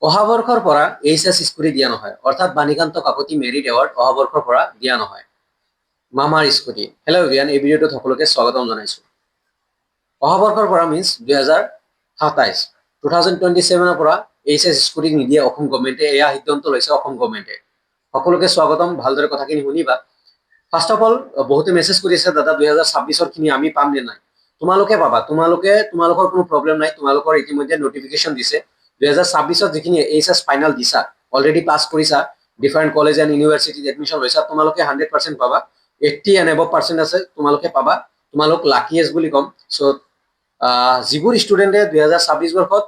অহা বৰ্ষৰ পৰা এইচএছ স্কুটি দিয়া নহয়, অৰ্থাৎ বাণীকান্ত কাকতি মেৰিট এৱাৰ্ড অহা বৰ্ষৰ পৰা দিয়া নহয়। মামাৰ স্কুটি। হেল্ল' এভৰিৱান, এই ভিডিঅ'টোত সকলোকে স্বাগতম জনাইছো। অহা বৰ্ষৰ পৰা মিন্স 2027 পৰা এইচএছ স্কুটি নিদিয়ে অসম গভৰ্ণমেণ্টে, এয়া সিদ্ধান্ত লৈছে অসম গভৰ্ণমেণ্টে। সকলোকে স্বাগতম, ভালদৰে কথাখিনি শুনিবা। ফাৰ্ষ্ট অফ অল, বহুতে মেছেজ কৰি আছে দাদা 2026 খিনি আমি পাম নে নাই। তোমালোকে পাবা, তোমালোকৰ কোনো প্ৰব্লেম নাই। তোমালোকৰ ইতিমধ্যে নটিফিকেশ্যন দিছে 2026 যিখিনি এইচএছ ফাইনেল দিছা, অলৰেডি পাছ কৰিছা, ডিফাৰেণ্ট কলেজ এণ্ড ইউনিভাৰ্চিটিত এডমিশ্যন লৈছা, তোমালোকে 100% পাবা। 80 এণ্ড এবভ পাৰ্চেণ্ট আছে, তোমালোকে পাবা। তোমালোক লাকিয়েষ্ট বুলি ক'ম। চ' যিবোৰ ষ্টুডেণ্টে 2026 বৰ্ষত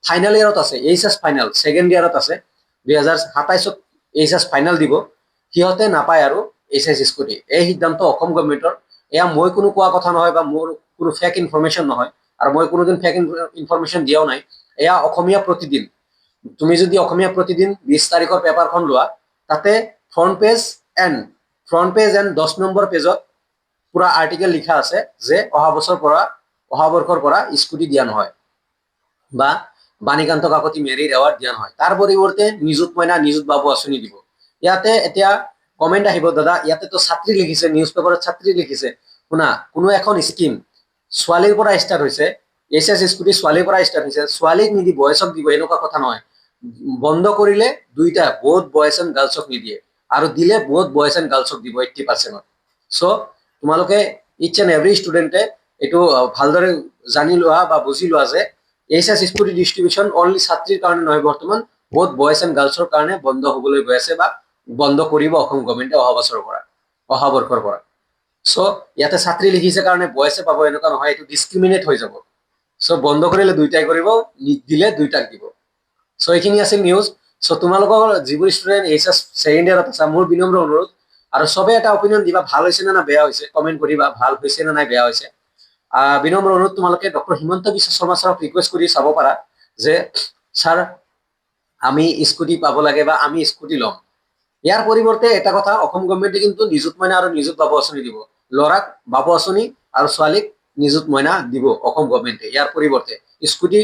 ফাইনেল ইয়াৰত আছে, এইচএছ ফাইনেল ছেকেণ্ড ইয়াৰত আছে, 2027 এইচএছ ফাইনেল দিব, সিহঁতে নাপায় আৰু এইচএছ স্কুটি। এই সিদ্ধান্ত অসম গভৰ্ণমেণ্টৰ। এয়া মই কোনো কোৱা কথা নহয় বা মোৰ কোনো ফেক ইনফৰমেশ্যন নহয়, আৰু মই কোনোদিন ফেক ইনফৰমেশ্যন দিয়াও নাই। এয়া অসমীয়া প্ৰতিদিন। তুমি যদি অসমীয়া প্ৰতিদিন 20 তাৰিখৰ পেপাৰখন লোৱা, তাতে ফ্ৰণ্ট পেজ এণ্ড 10 নম্বৰ পেজত পুৰা আৰ্টিকেল লিখা আছে যে অহা বৰ্ষৰ পৰা স্কুটি দিয়া নহয় বা বাণীকান্ত কাকতি মেৰিট এৱাৰ্ড দিয়া নহয়। তাৰ পৰিৱৰ্তে নিযুত মইনা, নিযুত বাবু আঁচনি দিব। ইয়াতে এতিয়া কমেণ্ট আহিব, দাদা ইয়াতেতো ছাত্ৰী লিখিছে, নিউজ পেপাৰত ছাত্ৰী লিখিছে। শুনা, কোনো এখন স্কিম ছোৱালীৰ পৰা ষ্টাৰ্ট হৈছে, এইচএছ স্কুটি ছোৱালীৰ পৰা ষ্টাৰ্ট হৈছে, ছোৱালীক নিদি বয়সক দিব, এনেকুৱা কথা নহয়। বন্ধ কৰিলে দুইটা, বহুত বয়স এণ্ড গাৰ্লছক নিদিয়ে, আৰু দিলে বহুত বয়স এণ্ড গাৰ্লছক দিব 80%। চ' তোমালোকে ইচ এণ্ড এভৰি ষ্টুডেণ্টে এইটো ভালদৰে জানি লোৱা বা বুজি লোৱা যে এইচএছ স্কুটি ডিষ্ট্ৰিবিউশ্যন অনলি ছাত্ৰীৰ কাৰণে নহয়, বৰ্তমান বহুত বয়স এণ্ড গাৰ্লছৰ কাৰণে বন্ধ হবলৈ গৈ আছে বা বন্ধ কৰিব অসম গভৰ্ণমেণ্টে অহা বৰ্ষৰ পৰা। চ' ইয়াতে ছাত্ৰী লিখিছে কাৰণে বয়সে পাব এনেকুৱা নহয়, এইটো ডিছক্ৰিমিনেট হৈ যাব। চ' বন্ধ কৰিলে দুইটাই কৰিব, দিলে দুইটাক দিব। চ' এইখিনি আছিল নিউজ। চ' তোমালোকৰ যিবোৰ ষ্টুডেণ্ট এইচএছ ছেকেণ্ড ইয়াৰত আছে, মোৰ বিনম্ৰ অনুৰোধ, আৰু চবে এটা অপিনিয়ন দিবা, ভাল হৈছে নে না বেয়া হৈছে, কমেণ্ট কৰিবা, ভাল হৈছে নে নাই বেয়া হৈছে। বিনম্ৰ অনুৰোধ, তোমালোকে ডক্টৰ হিমন্ত বিশ্ব শৰ্মা ছাৰক ৰিকুৱেষ্ট কৰি চাব পাৰা যে ছাৰ আমি স্কুটি পাব লাগে বা আমি স্কুটি ল'ম। ইয়াৰ পৰিৱৰ্তে এটা কথা, অসম গভৰ্ণমেণ্টে কিন্তু নিযুত মইনা আৰু নিযুত বাবু আঁচনি দিব। ল'ৰাক বাবু আঁচনি আৰু ছোৱালীক নিযুত মইনা দিব অসম গভৰ্ণমেণ্টে। ইয়াৰ পৰিৱৰ্তে স্কুটি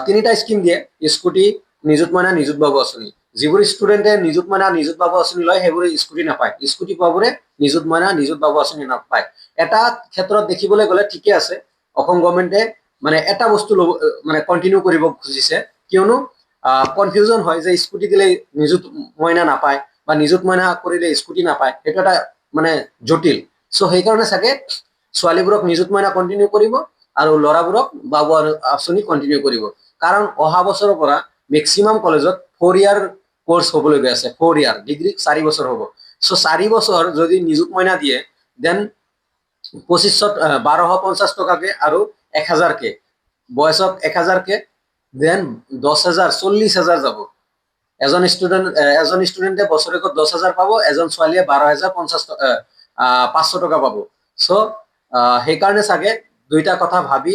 তিনিটা স্কিম দিয়ে, স্কুটি, নিযুত মইনা, নিযুত বাবু আঁচনি। যিবোৰ ষ্টুডেণ্টে নিযুত মইনা, নিযুত বাবু আঁচনি লয়, সেইবোৰে স্কুটি নাপায়। স্কুটি পোৱাবোৰে নিযুত মইনা, নিযুত বাবু আঁচনি নাপায়। এটা ক্ষেত্ৰত দেখিবলৈ গ'লে ঠিকে আছে, অসম গভৰ্ণমেণ্টে মানে এটা বস্তু মানে কণ্টিনিউ কৰিব খুজিছে, কিয়নো কনফিউজন হয় যে স্কুটি দিলে নিযুত মইনা নাপায় বা নিযুত মইনা কৰিলে স্কুটি নাপায়, সেইটো এটা মানে জটিল। চ' সেইকাৰণে চাগে ছোৱালীবোৰক নিযুত মইনা কণ্টিনিউ কৰিব আৰু ল'ৰাবোৰক বাবু আঁচনি কণ্টিনিউ কৰিব। কাৰণ অহা বছৰৰ পৰা মেক্সিমাম কলেজত 4 ইয়াৰ কোৰ্চ হ'বলৈ গৈ আছে। 4 ইয়াৰ ডিগ্ৰী 4 বছৰ হ'ব। চ' 4 বছৰ যদি নিযুত মইনা দিয়ে, দেন 1250 টকাকে আৰু 1000কে, বয়সক 1000কে, দেন 10,000, 40,000 যাব। এজন ষ্টুডেণ্টে বছৰেকত 10,000 পাব, এজন ছোৱালীয়ে 12,500 টকা পাব। চ' সেইকাৰণে চাগে দুইটা কথা ভাবি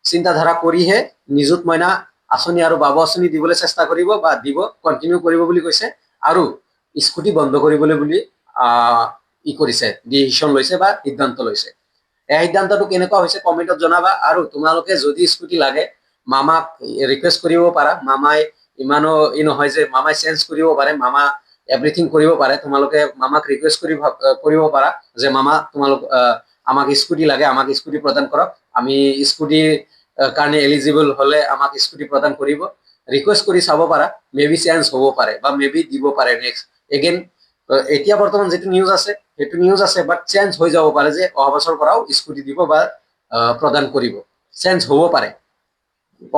চিন্তাধাৰা কৰিহে নিযুত মইনা আঁচনি আৰু বাবু আঁচনি দিবলৈ চেষ্টা কৰিব বা দিব, কণ্টিনিউ কৰিব বুলি কৈছে, আৰু স্কুটি বন্ধ কৰিবলৈ বুলি কৰিছে, ডিচিশ্যন লৈছে বা সিদ্ধান্ত লৈছে। এই সিদ্ধান্তটো কেনেকুৱা হৈছে কমেণ্টত জনাবা। আৰু তোমালোকে যদি স্কুটি লাগে, মামাক ৰিকুৱেষ্ট কৰিব পাৰা। মামাই ইমানো নহয় যে মামাই চেঞ্জ কৰিব পাৰে, মামা এভৰিথিং কৰিব পাৰে। তোমালোকে মামাক ৰিকুৱেষ্ট কৰিব পাৰা যে মামা আমাক স্কুটি লাগে, আমাক স্কুটি প্ৰদান কৰক, আমি স্কুটিৰ কাৰণে এলিজিবল হলে আমাক স্কুটি প্ৰদান কৰিব। ৰিকুৱেষ্ট কৰি চাব পাৰা, মে বি চেঞ্জ হ'ব পাৰে বা মে বি দিব পাৰে নেক্সট এগেইন। এতিয়া বৰ্তমান যিটো নিউজ আছে সেইটো নিউজ আছে, বাট চেঞ্জ হৈ যাব পাৰে যে অহা বছৰ পৰাও স্কুটি দিব বা প্ৰদান কৰিব, চেঞ্জ হ'ব পাৰে।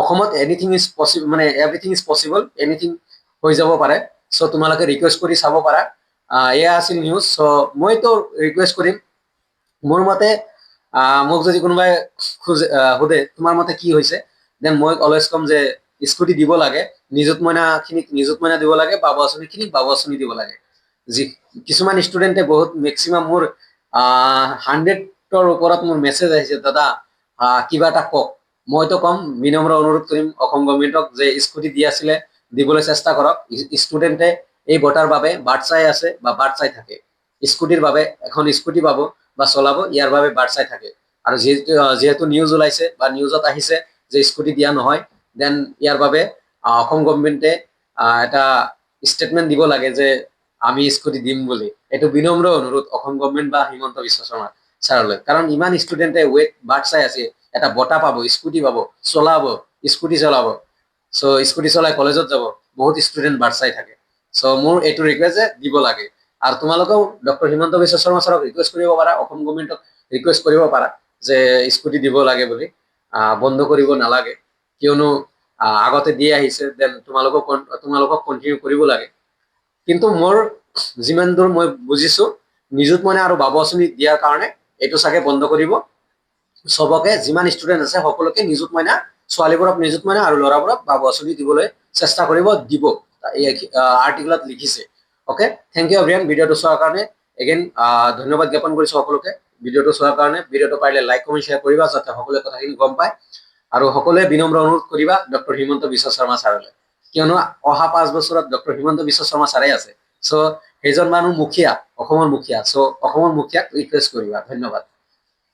অসমত এনিথিং ইজ পচিবল, মানে এভৰিথিং ইজ পচিবল, এনিথিং হৈ যাব পাৰে। চ' তোমালোকে ৰিকুৱেষ্ট কৰি চাব পাৰা। এয়া আছিল নিউজ। চ' মইতো ৰিকুৱেষ্ট কৰিম, মোৰ মতে মোক যদি কোনোবাই সোধে তোমাৰ মতে কি হৈছে, দেন মই অলৱেজ কম যে স্কুটি দিব লাগে, নিযুত মইনাখিনিক নিযুত মইনা দিব লাগে, বাবু আঁচনিখিনিক বাবু আঁচনি দিব লাগে। কিছুমান ষ্টুডেণ্টে বহুত মেক্সিমাম মোৰ 100ৰ ওপৰত মোৰ মেছেজ আহিছে, দাদা কিবা এটা কওক। মইতো কম, বিনম্ৰ অনুৰোধ কৰিম অসম গভৰ্ণমেণ্টক যে স্কুটি দি আছিলে দিবলৈ চেষ্টা কৰক। ষ্টুডেণ্টে এই বঁটাৰ বাবে বাট চাই আছে বা বাট চাই থাকে। স্কুটিৰ বাবে এখন স্কুটি পাব বা চলাব, ইয়াৰ বাবে বাট চাই থাকে। আৰু যিহেতু নিউজ ওলাইছে বা নিউজত আহিছে যে স্কুটি দিয়া নহয়, দেন ইয়াৰ বাবে অসম গভৰ্ণমেণ্টে এটা ষ্টেটমেণ্ট দিব লাগে যে আমি স্কুটি দিম বুলি। এইটো বিনম্ৰ অনুৰোধ অসম গভৰ্ণমেণ্ট বা হিমন্ত বিশ্ব শৰ্মা ছাৰলৈ, কাৰণ ইমান ষ্টুডেণ্টে ৱেট বাট চাই আছে, এটা বঁটা পাব, স্কুটি পাব, চলাব, স্কুটি চলাব, চ' স্কুটি চলাই কলেজত যাব, বহুত ষ্টুডেণ্ট বাট চাই থাকে। চ' মোৰ এইটো ৰিকুৱেষ্ট যে দিব লাগে। আৰু তোমালোকেও ডক্টৰ হিমন্ত বিশ্ব শৰ্মা ছাৰক ৰিকুৱেষ্ট কৰিব পাৰা, অসম গভৰ্ণমেণ্টক ৰিকুৱেষ্ট কৰিব পাৰা যে স্কুটি দিব লাগে বুলি, বন্ধ কৰিব নালাগে, কিয়নো আগতে দি আহিছে, দেন তোমালোকক কণ্টিনিউ কৰিব লাগে। কিন্তু মোৰ যিমান দূৰ মই বুজিছো, নিযুত মইনা আৰু বাবু আঁচনি দিয়াৰ কাৰণে এইটো চাগে বন্ধ কৰিব। চবকে যিমান ষ্টুডেণ্ট আছে সকলোকে নিযুত মইনা, ছোৱালীবোৰক নিযুত মইনা আৰু ল'ৰাবোৰক বাবু আঁচনি দিবলৈ চেষ্টা কৰিব, দিব, এই আৰ্টিকলত লিখিছে। অ'কে, থেংক ইউ এভৰিৱান ভিডিঅ'টো চোৱাৰ কাৰণে। এগেইন ধন্যবাদ জ্ঞাপন কৰিছো সকলোকে ভিডিঅ'টো চোৱাৰ কাৰণে। ভিডিঅ'টো পাৰিলে লাইক কমেণ্ট শ্বেয়াৰ কৰিবা যাতে সকলোৱে কথাখিনি গম পায়। আৰু সকলোৱে বিনম্ৰ অনুৰোধ কৰিবা ডক্টৰ হিমন্ত বিশ্ব শৰ্মা ছাৰলৈ, কিয়নো অহা 5 বছৰত ডক্টৰ হিমন্ত বিশ্ব শৰ্মা ছাৰে আছে। চ' সেইজন মানুহ মুখীয়া, অসমৰ মুখীয়া। চ' অসমৰ মুখীয়াক ৰিকুৱেষ্ট কৰিবা। ধন্যবাদ।